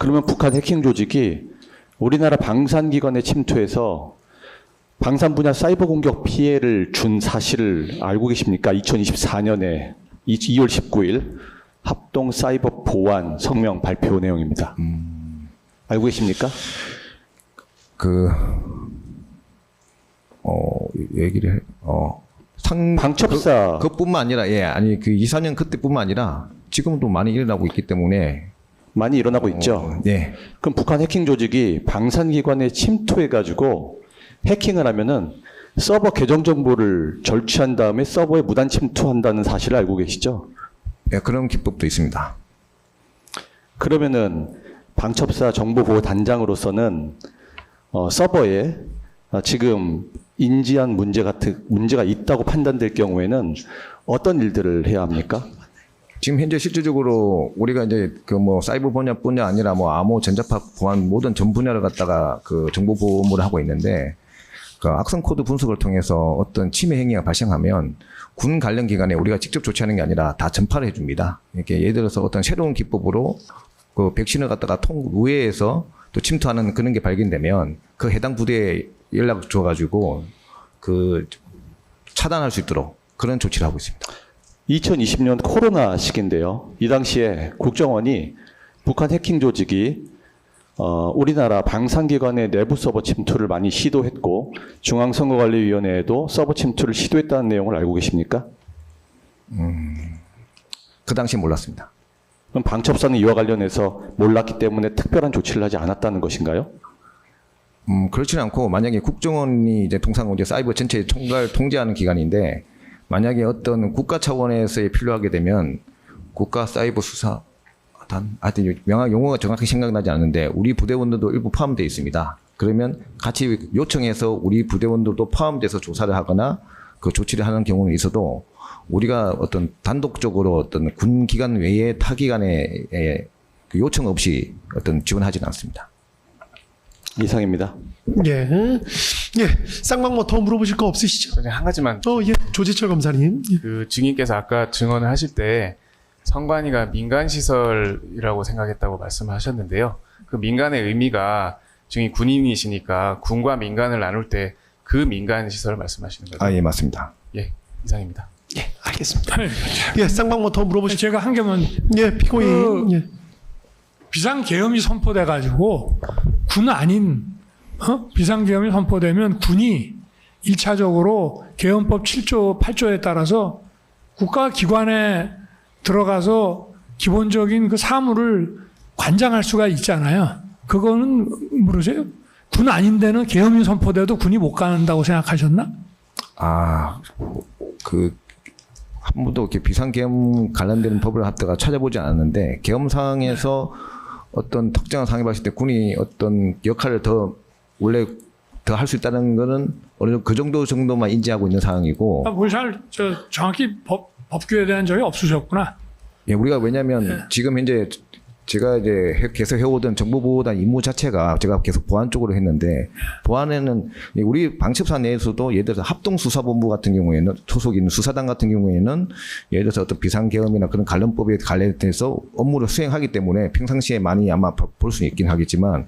그러면 북한 해킹 조직이 우리나라 방산기관에 침투해서 방산 분야 사이버 공격 피해를 준 사실을 알고 계십니까? 2024년에 2월 19일 합동 사이버 보안 성명 발표 내용입니다. 알고 계십니까? 얘기를 방첩사 그뿐만 아니라 아니 그 2, 4년 그때뿐만 아니라 지금도 많이 일어나고 있기 때문에 많이 일어나고 있죠. 네. 그럼 북한 해킹 조직이 방산기관에 침투해가지고 해킹을 하면은 서버 계정 정보를 절취한 다음에 서버에 무단 침투한다는 사실을 알고 계시죠? 네, 그런 기법도 있습니다. 그러면은 방첩사 정보보호 단장으로서는 서버에 지금 인지한 문제가 있다고 판단될 경우에는 어떤 일들을 해야 합니까? 지금 현재 실질적으로 우리가 이제 그 뭐 사이버 분야뿐이 아니라 뭐 암호, 전자파, 보안 모든 전 분야를 갖다가 그 정보 보호를 하고 있는데 그 악성 코드 분석을 통해서 어떤 침해 행위가 발생하면 군 관련 기관에 우리가 직접 조치하는 게 아니라 다 전파를 해줍니다. 이렇게 예를 들어서 어떤 새로운 기법으로 그 백신을 갖다가 우회해서 또 침투하는 그런 게 발견되면 그 해당 부대에 연락 줘가지고 그 차단할 수 있도록 그런 조치를 하고 있습니다. 2020년 코로나 시기인데요. 이 당시에 국정원이 북한 해킹 조직이 우리나라 방산기관의 내부 서버 침투를 많이 시도했고 중앙선거관리위원회에도 서버 침투를 시도했다는 내용을 알고 계십니까? 그 당시 몰랐습니다. 그럼 방첩사는 이와 관련해서 몰랐기 때문에 특별한 조치를 하지 않았다는 것인가요? 그렇지는 않고 만약에 국정원이 이제 통상 이제 사이버 전체 통제하는 기관인데 만약에 어떤 국가 차원에서의 필요하게 되면 국가 사이버 수사단, 하여튼 용어가 정확히 생각나지 않는데 우리 부대원들도 일부 포함되어 있습니다. 그러면 같이 요청해서 우리 부대원들도 포함돼서 조사를 하거나 그 조치를 하는 경우는 있어도 우리가 어떤 단독적으로 어떤 군 기관 외에 타 기관에 그 요청 없이 어떤 지원하지는 않습니다. 이상입니다. 예. 쌍방 뭐 더 물어보실 거 없으시죠? 한 가지만. 조재철 검사님. 그 증인께서 아까 증언을 하실 때 선관위가 민간 시설이라고 생각했다고 말씀하셨는데요. 그 민간의 의미가 증인 군인이시니까 군과 민간을 나눌 때 그 민간 시설을 말씀하시는 거죠? 예, 맞습니다. 예, 이상입니다. 예, 알겠습니다. 쌍방 뭐 더 물어보실 제가 한 개만. 피고인. 비상계엄이 선포돼가지고 군 아닌 비상계엄이 선포되면 군이 1차적으로 계엄법 7조 8조에 따라서 국가기관에 들어가서 기본적인 그 사무를 관장할 수가 있잖아요. 그거는 모르세요? 군 아닌 데는 계엄이 선포돼도 군이 못 간다고 생각하셨나? 한 번도 이렇게 비상계엄 관련된 법을 갖다가 찾아보지 않았는데 계엄상에서 어떤 특정한 상황이 발생할 때 군이 어떤 역할을 원래 더 할 수 있다는 거는 어느 정도 그 정도만 인지하고 있는 상황이고. 정확히 법규에 대한 적이 없으셨구나. 예, 우리가 왜냐하면 지금 현재 제가 이제 계속 해오던 정보보호단 임무 자체가 제가 계속 보안 쪽으로 했는데 보안에는 우리 방첩사 내에서도 예를 들어서 합동수사본부 같은 경우에는 소속 있는 수사단 같은 경우에는 예를 들어서 어떤 비상계엄이나 그런 관련법에 관련돼서 업무를 수행하기 때문에 평상시에 많이 아마 볼 수 있긴 하겠지만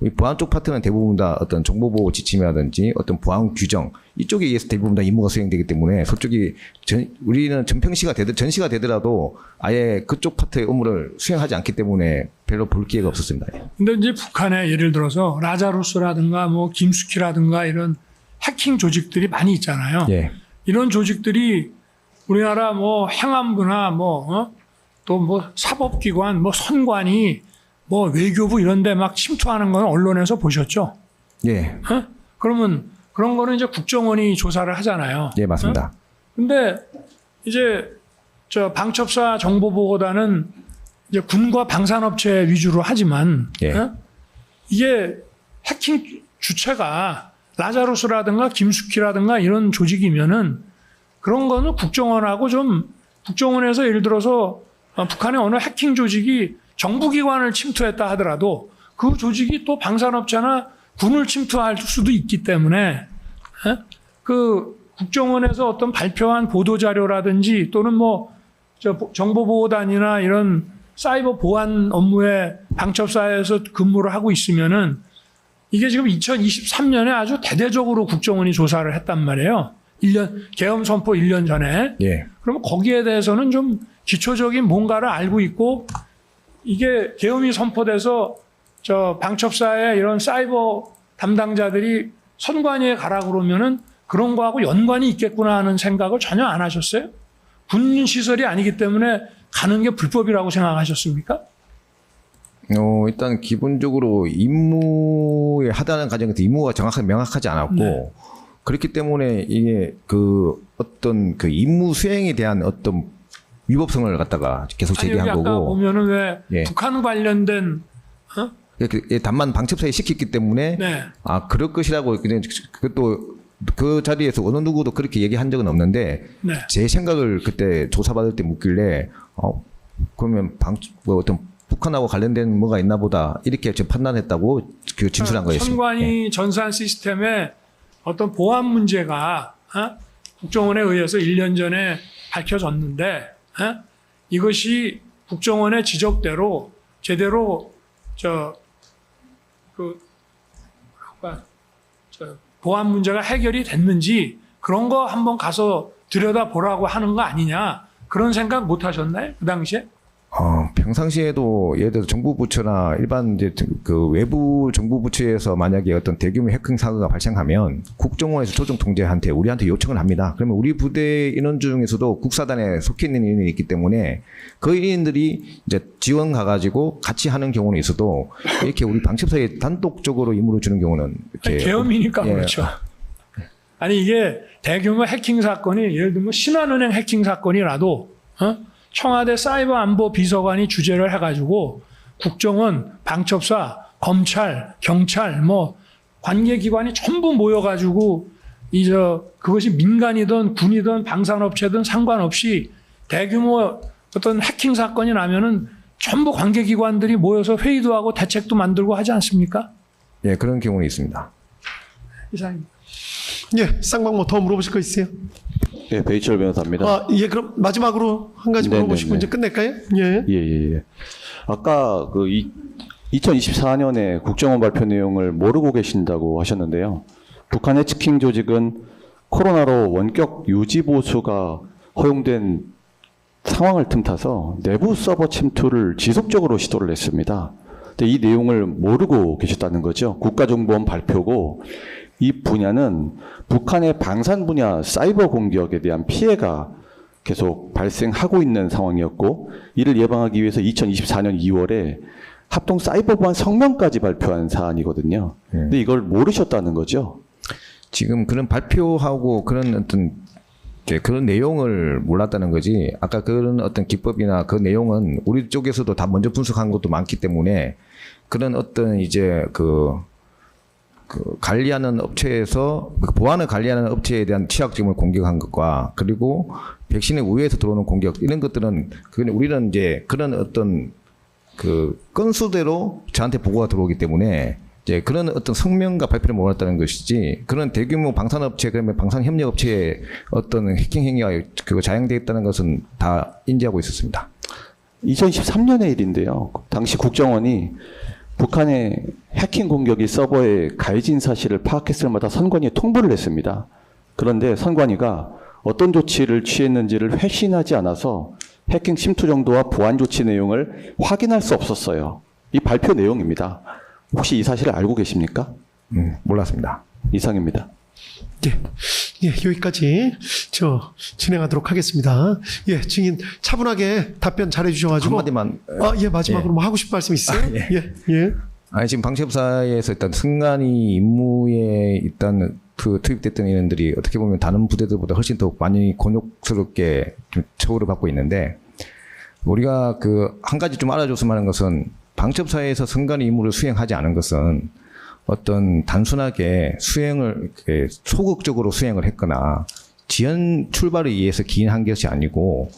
우리 보안 쪽 파트는 대부분 다 어떤 정보보호 지침이라든지 어떤 보안 규정 이쪽에 의해서 대부분 다 임무가 수행되기 때문에 솔직히 우리는 전시가 되더라도 아예 그쪽 파트의 업무를 수행하지 않기 때문에 별로 볼 기회가 없었습니다. 근데 이제 북한에 예를 들어서 라자루스라든가 뭐 김숙희라든가 이런 해킹 조직들이 많이 있잖아요. 예. 이런 조직들이 우리나라 뭐 행안부나 또 뭐 사법기관, 뭐 선관위, 뭐 외교부 이런 데 막 침투하는 건 언론에서 보셨죠? 예. 그러면 그런 거는 이제 국정원이 조사를 하잖아요. 예, 맞습니다. 근데 이제 방첩사 정보보호단은 이제 군과 방산업체 위주로 하지만 이게 해킹 주체가 라자루스라든가 김숙희라든가 이런 조직이면은 그런 거는 국정원하고 국정원에서 예를 들어서 북한의 어느 해킹 조직이 정부기관을 침투했다 하더라도 그 조직이 또 방산업체나 군을 침투할 수도 있기 때문에 그 국정원에서 어떤 발표한 보도자료라든지 또는 뭐 정보보호단이나 이런 사이버 보안 업무에 방첩사에서 근무를 하고 있으면은 이게 지금 2023년에 아주 대대적으로 국정원이 조사를 했단 말이에요. 1년 계엄 선포 1년 전에. 예. 그러면 거기에 대해서는 좀 기초적인 뭔가를 알고 있고 이게 계엄이 선포돼서 저 방첩사의 이런 사이버 담당자들이 선관위에 가라 그러면은 그런 거하고 연관이 있겠구나 하는 생각을 전혀 안 하셨어요? 군 시설이 아니기 때문에 가는 게 불법이라고 생각하셨습니까? 일단 기본적으로 임무에 하다는 과정에서 임무가 정확하게 명확하지 않았고 네. 그렇기 때문에 이게 그 어떤 그 임무 수행에 대한 어떤 위법성을 갖다가 계속 아니 여기 제기한 아까 거고 보면은 왜 예. 북한 관련된 다만 방첩사에 시켰기 때문에 네. 그럴 것이라고 그냥 그것도 그 자리에서 어느 누구도 그렇게 얘기한 적은 없는데 네. 제 생각을 그때 조사받을 때 묻길래 그러면 뭐 어떤 북한하고 관련된 뭐가 있나 보다 이렇게 좀 판단했다고 그 진술한 거였습니다. 선관위 전산 시스템에 어떤 보안 문제가 국정원에 의해서 1년 전에 밝혀졌는데 이것이 국정원의 지적대로 제대로 보안 문제가 해결이 됐는지 그런 거 한번 가서 들여다보라고 하는 거 아니냐 그런 생각 못 하셨나요? 그 당시에? 평상시에도 예를 들어 정부 부처나 일반 이제 그 외부 정부 부처에서 만약에 어떤 대규모 해킹 사고가 발생하면 국정원에서 조정 통제한테 우리한테 요청을 합니다. 그러면 우리 부대 인원 중에서도 국사단에 속해 있는 인원이 있기 때문에 그 인원들이 이제 지원 가가지고 같이 하는 경우는 있어도 이렇게 우리 방첩사에 단독적으로 임무를 주는 경우는 이렇게 계엄이니까 예. 그렇죠. 아니 이게 대규모 해킹 사건이 예를 들면 신한은행 해킹 사건이라도 청와대 사이버 안보 비서관이 주재를 해가지고 국정원, 방첩사, 검찰, 경찰 뭐 관계기관이 전부 모여가지고 그것이 민간이든 군이든 방산업체든 상관없이 대규모 어떤 해킹 사건이 나면은 전부 관계기관들이 모여서 회의도 하고 대책도 만들고 하지 않습니까? 예, 그런 경우는 있습니다. 이상입니다. 예, 쌍방모 더 물어보실 거 있어요? 예, 베이철 변호사입니다. 예, 그럼 마지막으로 한 가지 네네네. 물어보시고 이제 끝낼까요? 예. 예. 아까 그 2024년에 국정원 발표 내용을 모르고 계신다고 하셨는데요. 북한 해치킹 조직은 코로나로 원격 유지 보수가 허용된 상황을 틈타서 내부 서버 침투를 지속적으로 시도를 했습니다. 근데 이 내용을 모르고 계셨다는 거죠. 국가정보원 발표고 이 분야는 북한의 방산 분야 사이버 공격에 대한 피해가 계속 발생하고 있는 상황이었고 이를 예방하기 위해서 2024년 2월에 합동 사이버 보안 성명까지 발표한 사안이거든요. 근데 이걸 모르셨다는 거죠. 지금 그런 발표하고 그런 어떤 그런 내용을 몰랐다는 거지. 아까 그런 어떤 기법이나 그 내용은 우리 쪽에서도 다 먼저 분석한 것도 많기 때문에 그런 어떤 이제 그 관리하는 업체에서 보안을 관리하는 업체에 대한 취약점을 공격한 것과 그리고 백신의 우회에서 들어오는 공격 이런 것들은 우리는 이제 그런 어떤 그 건수대로 저한테 보고가 들어오기 때문에 이제 그런 어떤 성명과 발표를 몰랐다는 것이지 그런 대규모 방산업체 그러면 방산협력업체의 어떤 해킹 행위가 그거 자행되어 있다는 것은 다 인지하고 있었습니다. 2013년의 일인데요. 당시 국정원이 북한의 해킹 공격이 서버에 가해진 사실을 파악했을 마다 선관위에 통보를 했습니다. 그런데 선관위가 어떤 조치를 취했는지를 회신하지 않아서 해킹 침투 정도와 보안 조치 내용을 확인할 수 없었어요. 이 발표 내용입니다. 혹시 이 사실을 알고 계십니까? 몰랐습니다. 이상입니다. 예, 여기까지 진행하도록 하겠습니다. 예, 증인 차분하게 답변 잘해 주셔가지고 한마디만. 예, 마지막으로 뭐 하고 싶은 말씀 있어요? 예. 아니 지금 방첩사에서 일단 승관이 임무에 일단 그 투입됐던 인원들이 어떻게 보면 다른 부대들보다 훨씬 더 많이 곤욕스럽게 좀 처우를 받고 있는데 우리가 그 한 가지 좀 알아줬으면 하는 것은 방첩사에서 승관이 임무를 수행하지 않은 것은 어떤 단순하게 수행을 소극적으로 수행을 했거나 지연 출발에 의해서 기인한 것이 아니고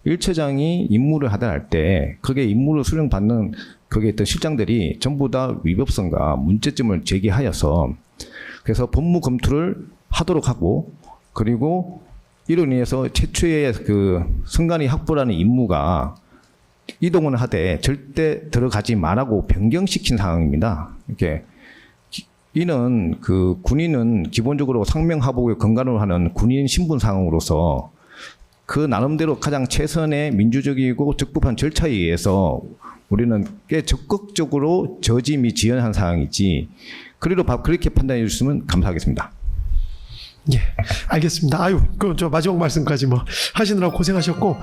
일처장이 임무를 하다 할 때 그게 임무를 수행받는 거기에 있던 실장들이 전부 다 위법성과 문제점을 제기하여서 그래서 법무 검토를 하도록 하고 그리고 이로 인해서 최초의 그 승관이 확보라는 임무가 이동은 하되 절대 들어가지 말라고 변경시킨 상황입니다. 이렇게 이는 그 군인은 기본적으로 상명하복의 근간으로 하는 군인 신분 상황으로서 그 나름대로 가장 최선의 민주적이고 적법한 절차에 의해서 우리는 꽤 적극적으로 저지 및 지연한 상황이지. 그래도 그렇게 판단해 주시면 감사하겠습니다. 예, 알겠습니다. 아유, 그 저 마지막 말씀까지 뭐 하시느라고 고생하셨고.